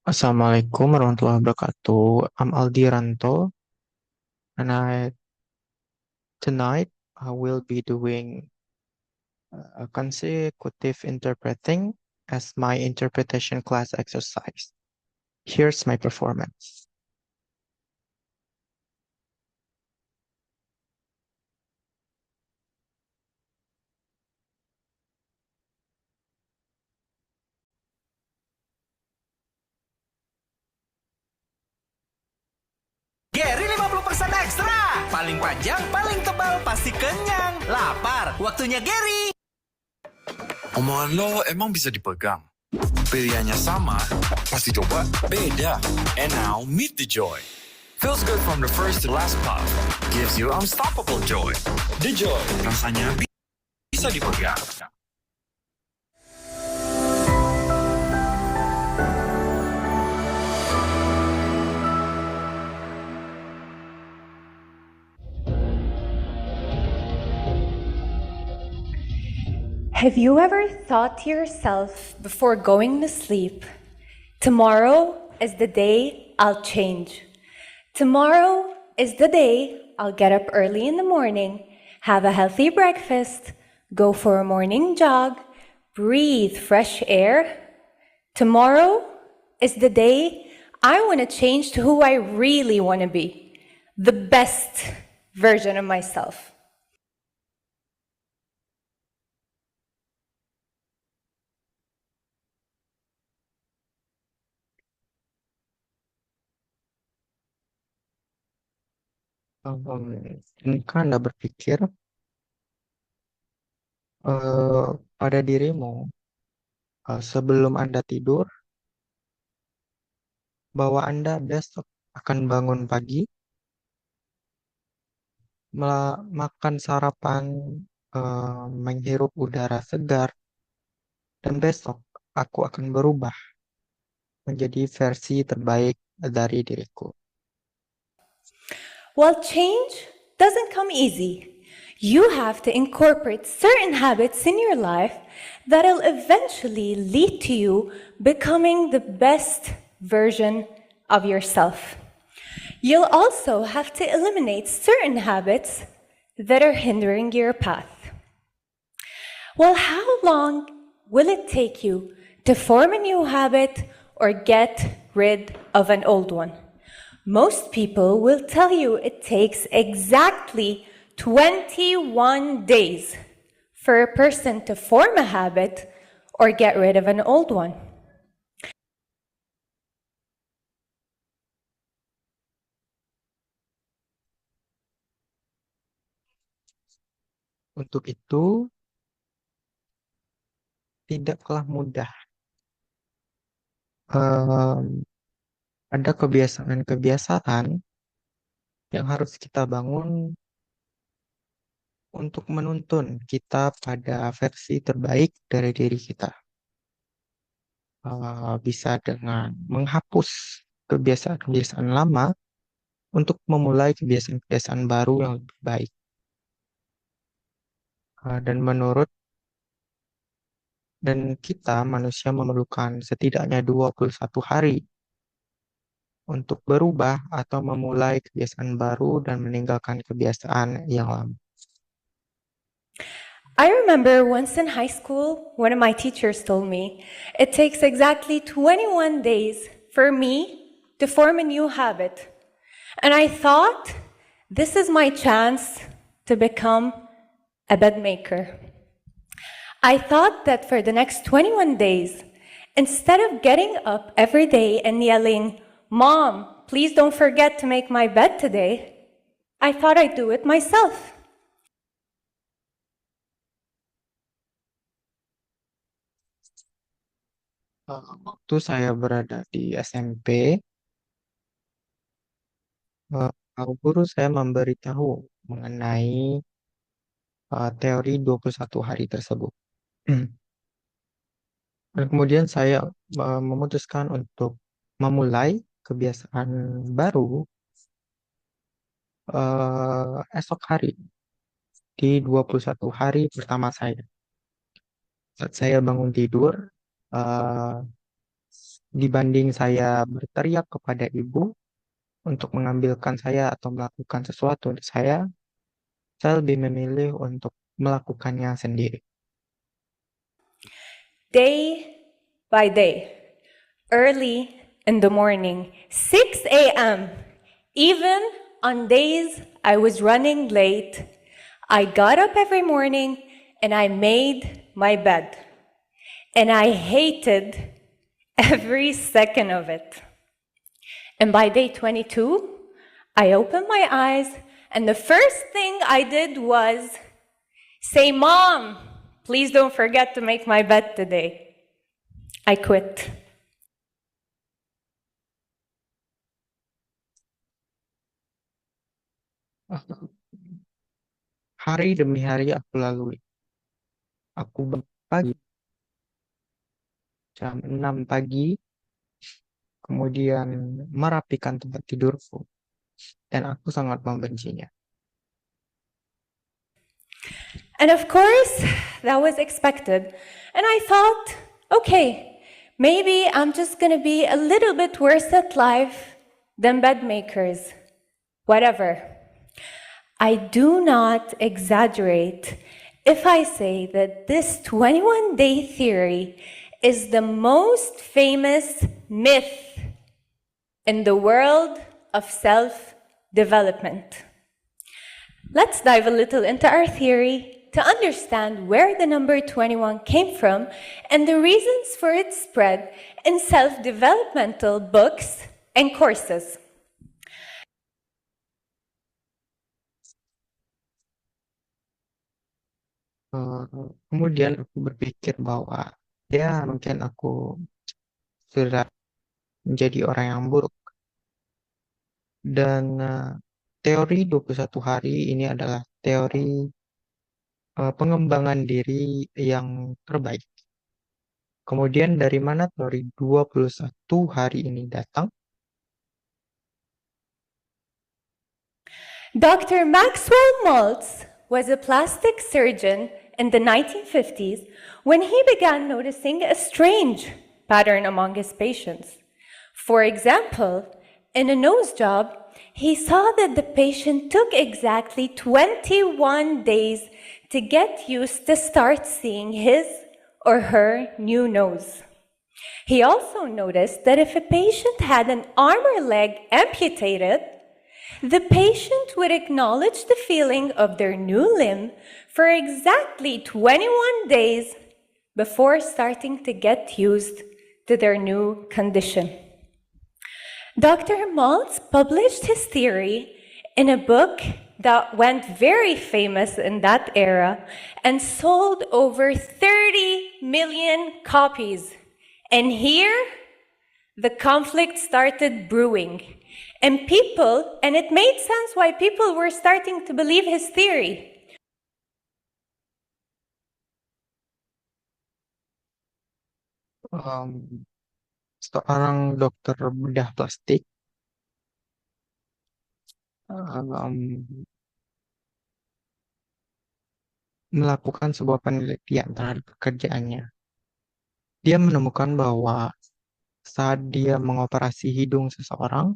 Assalamualaikum warahmatullahi wabarakatuh. I'm Aldi Ranto, and tonight I will be doing a consecutive interpreting as my interpretation class exercise. Here's my performance. Gary 50% ekstra. Paling panjang, paling tebal, pasti kenyang. Lapar, waktunya Gary. Omongan lo emang bisa dipegang. Pilihannya sama, pasti coba beda. And now, meet the joy. Feels good from the first to last puff. Gives you unstoppable joy. The joy, rasanya bisa dipegang. Have you ever thought to yourself before going to sleep, tomorrow is the day I'll change. Tomorrow is the day I'll get up early in the morning, have a healthy breakfast, go for a morning jog, breathe fresh air. Tomorrow is the day I want to change to who I really want to be, the best version of myself. Mungkin Anda berpikir pada dirimu sebelum Anda tidur bahwa Anda besok akan bangun pagi, makan sarapan, menghirup udara segar, dan besok aku akan berubah menjadi versi terbaik dari diriku. Well, change doesn't come easy. You have to incorporate certain habits in your life that'll eventually lead to you becoming the best version of yourself. You'll also have to eliminate certain habits that are hindering your path. Well, how long will it take you to form a new habit or get rid of an old one? Most people will tell you it takes exactly 21 days for a person to form a habit or get rid of an old one. Untuk itu, tidaklah mudah. Ada kebiasaan-kebiasaan yang harus kita bangun untuk menuntun kita pada versi terbaik dari diri kita. Bisa dengan menghapus kebiasaan-kebiasaan lama untuk memulai kebiasaan-kebiasaan baru yang lebih baik. Dan kita manusia memerlukan setidaknya 21 hari untuk berubah atau memulai kebiasaan baru dan meninggalkan kebiasaan yang lama. I remember once in high school, one of my teachers told me it takes exactly 21 days for me to form a new habit. And I thought, this is my chance to become a bed maker. I thought that for the next 21 days, instead of getting up every day and yelling, "Mom, please don't forget to make my bed today," I thought I'd do it myself. Waktu saya berada di SMP, guru saya memberitahu mengenai teori 21 hari tersebut. Dan kemudian saya memutuskan untuk memulai kebiasaan baru esok hari di 21 hari pertama saya. Saat saya bangun tidur, eh, Dibanding saya berteriak kepada ibu untuk mengambilkan saya atau melakukan sesuatu untuk saya lebih memilih untuk melakukannya sendiri. Day by day, early in the morning, 6 a.m., even on days I was running late, I got up every morning and I made my bed. And I hated every second of it. And by day 22, I opened my eyes, and the first thing I did was say, "Mom, please don't forget to make my bed today." I quit. Hari demi hari aku lalui. Aku bangun pagi, jam 6 pagi, kemudian merapikan tempat tidurku, dan aku sangat membencinya. And of course, that was expected. And I thought, okay, maybe I'm just gonna be a little bit worse at life than bed makers. Whatever. I do not exaggerate if I say that this 21-day theory is the most famous myth in the world of self-development. Let's dive a little into our theory to understand where the number 21 came from and the reasons for its spread in self-developmental books and courses. Kemudian aku berpikir bahwa ya mungkin aku sudah menjadi orang yang buruk. Dan teori 21 hari ini adalah teori pengembangan diri yang terbaik. Kemudian dari mana teori 21 hari ini datang? Dr. Maxwell Maltz was a plastic surgeon in the 1950s when he began noticing a strange pattern among his patients. For example, in a nose job, he saw that the patient took exactly 21 days to get used to start seeing his or her new nose. He also noticed that if a patient had an arm or leg amputated, the patient would acknowledge the feeling of their new limb for exactly 21 days before starting to get used to their new condition. Dr. Maltz published his theory in a book that went very famous in that era and sold over 30 million copies. And here, the conflict started brewing. And it made sense why people were starting to believe his theory. Seorang dokter bedah plastik um, melakukan sebuah penelitian terhadap pekerjaannya. Dia menemukan bahwa saat dia mengoperasi hidung seseorang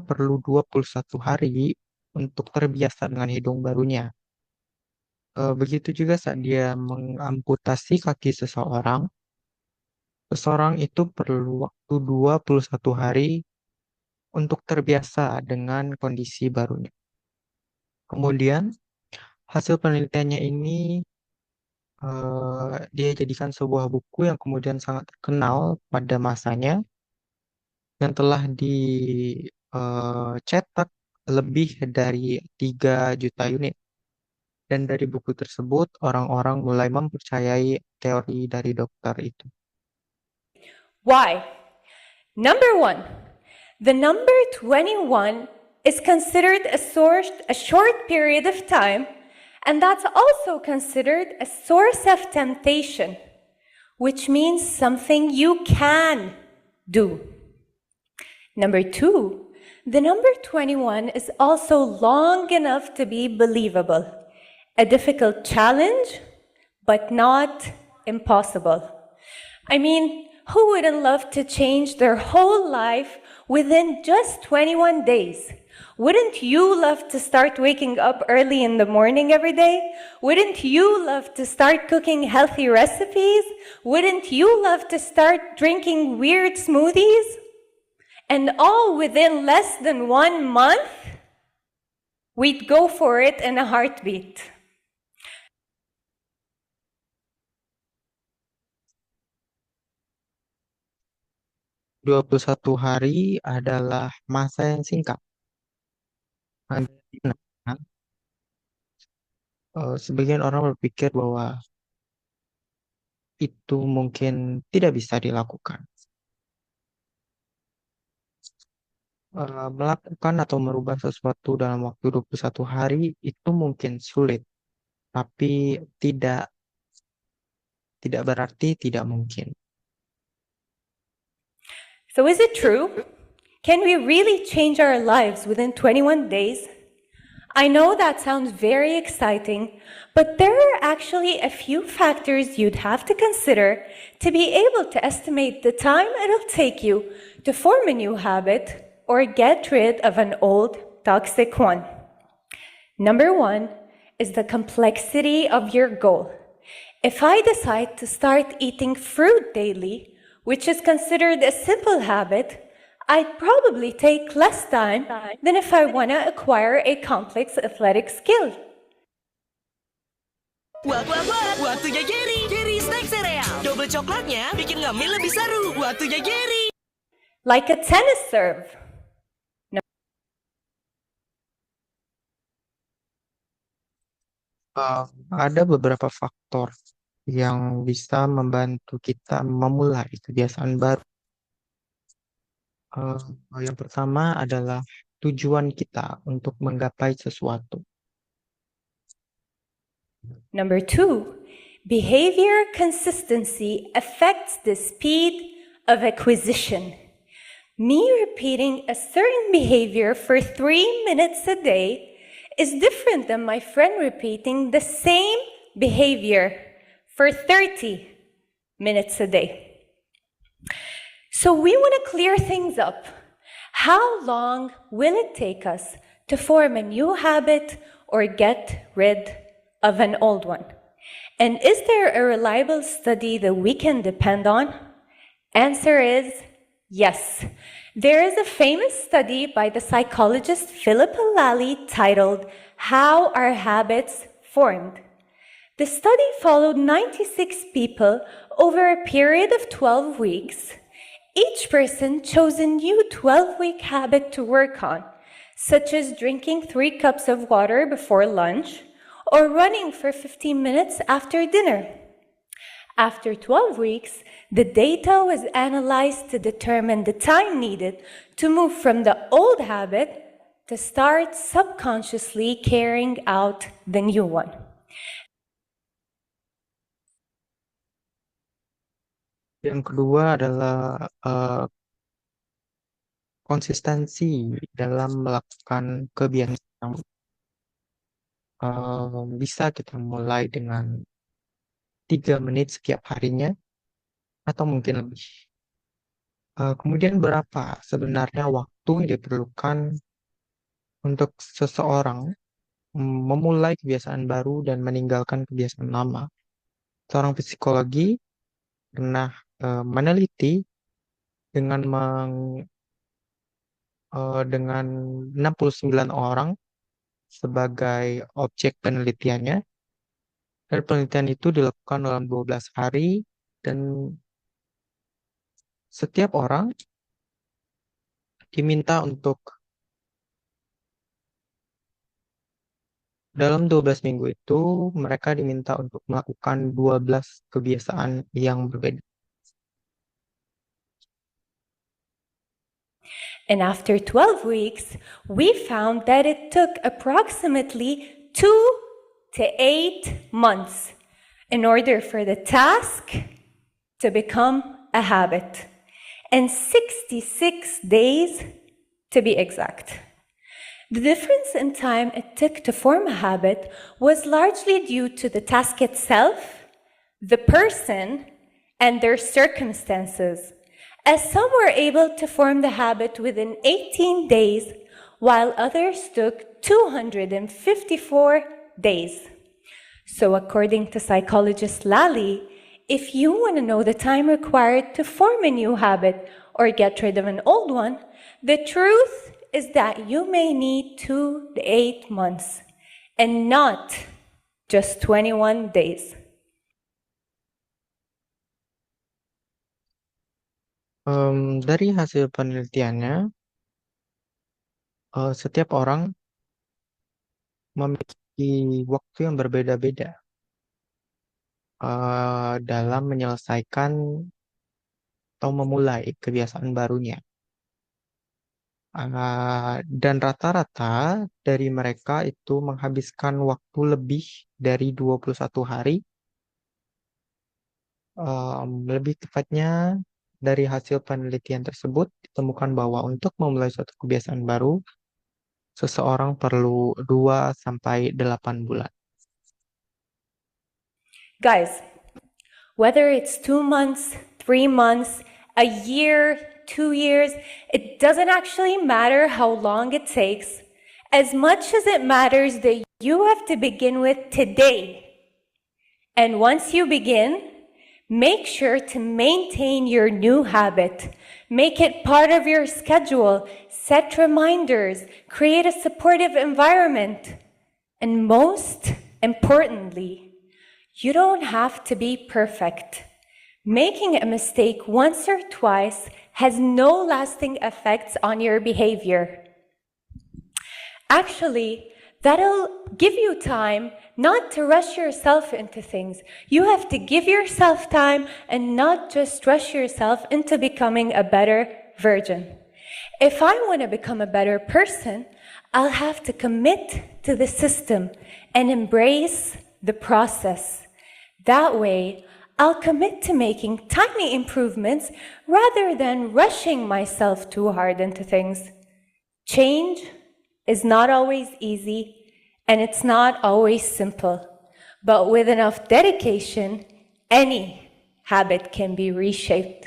perlu 21 hari untuk terbiasa dengan hidung barunya. Begitu juga saat dia mengamputasi kaki seseorang itu perlu waktu 21 hari untuk terbiasa dengan kondisi barunya. Kemudian, hasil penelitiannya ini dia jadikan sebuah buku yang kemudian sangat terkenal pada masanya yang telah dicetak lebih dari 3 juta unit. Dan dari buku tersebut, orang-orang mulai mempercayai teori dari dokter itu. Why? Number one, the number 21 is considered a short period of time, and that's also considered a source of temptation, which means something you can do. Number two, the number 21 is also long enough to be believable. A difficult challenge, but not impossible. I mean, Who wouldn't love to change their whole life within just 21 days? Wouldn't you love to start waking up early in the morning every day? Wouldn't you love to start cooking healthy recipes? Wouldn't you love to start drinking weird smoothies? And all within less than 1 month? We'd go for it in a heartbeat. Dua puluh satu hari adalah masa yang singkat. Nah, sebagian orang berpikir bahwa itu mungkin tidak bisa dilakukan. Melakukan atau merubah sesuatu dalam waktu 21 hari itu mungkin sulit, tapi tidak berarti tidak mungkin. So is it true? Can we really change our lives within 21 days? I know that sounds very exciting, but there are actually a few factors you'd have to consider to be able to estimate the time it'll take you to form a new habit or get rid of an old, toxic one. Number one is the complexity of your goal. If I decide to start eating fruit daily, which is considered a simple habit, I'd probably take less time than if I want to acquire a complex athletic skill. Wah, waktunya Jerry. Jerry snack cereal. Double coklatnya bikin ngemil lebih seru. Waktunya Jerry. Like a tennis serve. Ada beberapa faktor yang bisa membantu kita memulai kebiasaan baru. Yang pertama adalah tujuan kita untuk menggapai sesuatu. Number two, behavior consistency affects the speed of acquisition. Me repeating a certain behavior for 3 minutes a day is different than my friend repeating the same behavior for 30 minutes a day. So we want to clear things up. How long will it take us to form a new habit or get rid of an old one? And is there a reliable study that we can depend on? Answer is yes. There is a famous study by the psychologist Philip Lally titled How Are Habits Formed? The study followed 96 people over a period of 12 weeks. Each person chose a new 12-week habit to work on, such as drinking 3 cups of water before lunch or running for 15 minutes after dinner. After 12 weeks, the data was analyzed to determine the time needed to move from the old habit to start subconsciously carrying out the new one. Yang kedua adalah konsistensi dalam melakukan kebiasaan. Bisa kita mulai dengan 3 menit setiap harinya atau mungkin lebih. Kemudian berapa sebenarnya waktu yang diperlukan untuk seseorang memulai kebiasaan baru dan meninggalkan kebiasaan lama. Seorang psikologi pernah meneliti dengan 69 orang sebagai objek penelitiannya. Dan penelitian itu dilakukan dalam 12 hari dan setiap orang diminta untuk dalam 12 minggu itu mereka diminta untuk melakukan 12 kebiasaan yang berbeda. And after 12 weeks, we found that it took approximately 2 to 8 months in order for the task to become a habit, and 66 days to be exact. The difference in time it took to form a habit was largely due to the task itself, the person, and their circumstances, as some were able to form the habit within 18 days, while others took 254 days. So, according to psychologist Lally, if you want to know the time required to form a new habit or get rid of an old one, the truth is that you may need 2 to 8 months and not just 21 days. Dari hasil penelitiannya, setiap orang memiliki waktu yang berbeda-beda dalam menyelesaikan atau memulai kebiasaan barunya. Dan rata-rata dari mereka itu menghabiskan waktu lebih dari 21 hari. Lebih tepatnya, dari hasil penelitian tersebut ditemukan bahwa untuk memulai suatu kebiasaan baru, seseorang perlu 2 sampai 8 bulan. Guys, whether it's 2 months, 3 months, a year, 2 years, it doesn't actually matter how long it takes, as much as it matters that you have to begin with today. And once you begin, make sure to maintain your new habit. Make it part of your schedule. Set reminders. Create a supportive environment. And most importantly, you don't have to be perfect. Making a mistake once or twice has no lasting effects on your behavior. Actually, that'll give you time not to rush yourself into things. You have to give yourself time and not just rush yourself into becoming a better version. If I want to become a better person, I'll have to commit to the system and embrace the process. That way, I'll commit to making tiny improvements rather than rushing myself too hard into things. Change is not always easy, and it's not always simple. But with enough dedication, any habit can be reshaped.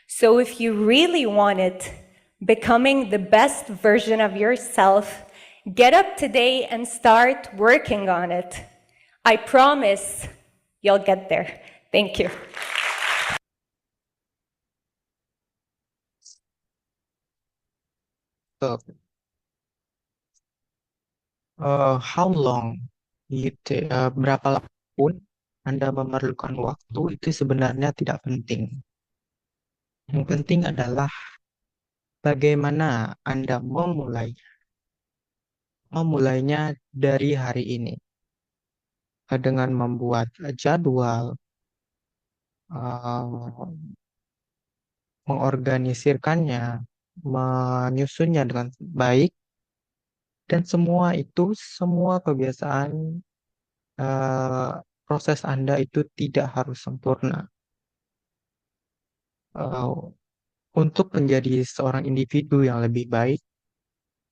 So if you really want it, becoming the best version of yourself, get up today and start working on it. I promise you'll get there. Thank you. So, how long berapa lama pun Anda memerlukan waktu itu sebenarnya tidak penting. Yang penting adalah bagaimana Anda memulainya dari hari ini dengan membuat jadwal, mengorganisirkannya, menyusunnya dengan baik, dan semua kebiasaan, proses Anda itu tidak harus sempurna. Untuk menjadi seorang individu yang lebih baik,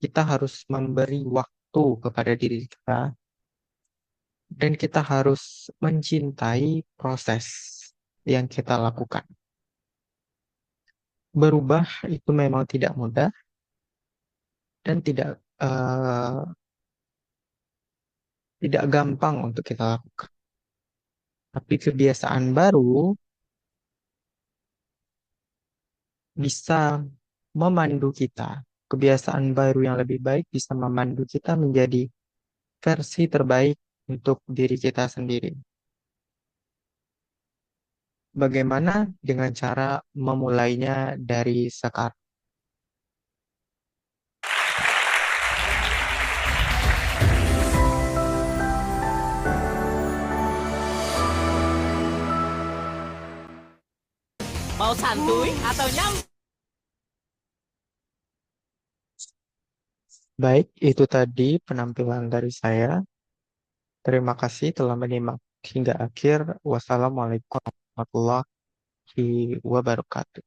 kita harus memberi waktu kepada diri kita, dan kita harus mencintai proses yang kita lakukan. Berubah itu memang tidak mudah dan tidak gampang untuk kita lakukan. Tapi kebiasaan baru bisa memandu kita. Kebiasaan baru yang lebih baik bisa memandu kita menjadi versi terbaik untuk diri kita sendiri. Bagaimana dengan cara memulainya dari sekarang? Mau santuy atau nyam? Baik, itu tadi penampilan dari saya. Terima kasih telah menyimak hingga akhir. Wassalamualaikum warahmatullahi wabarakatuh.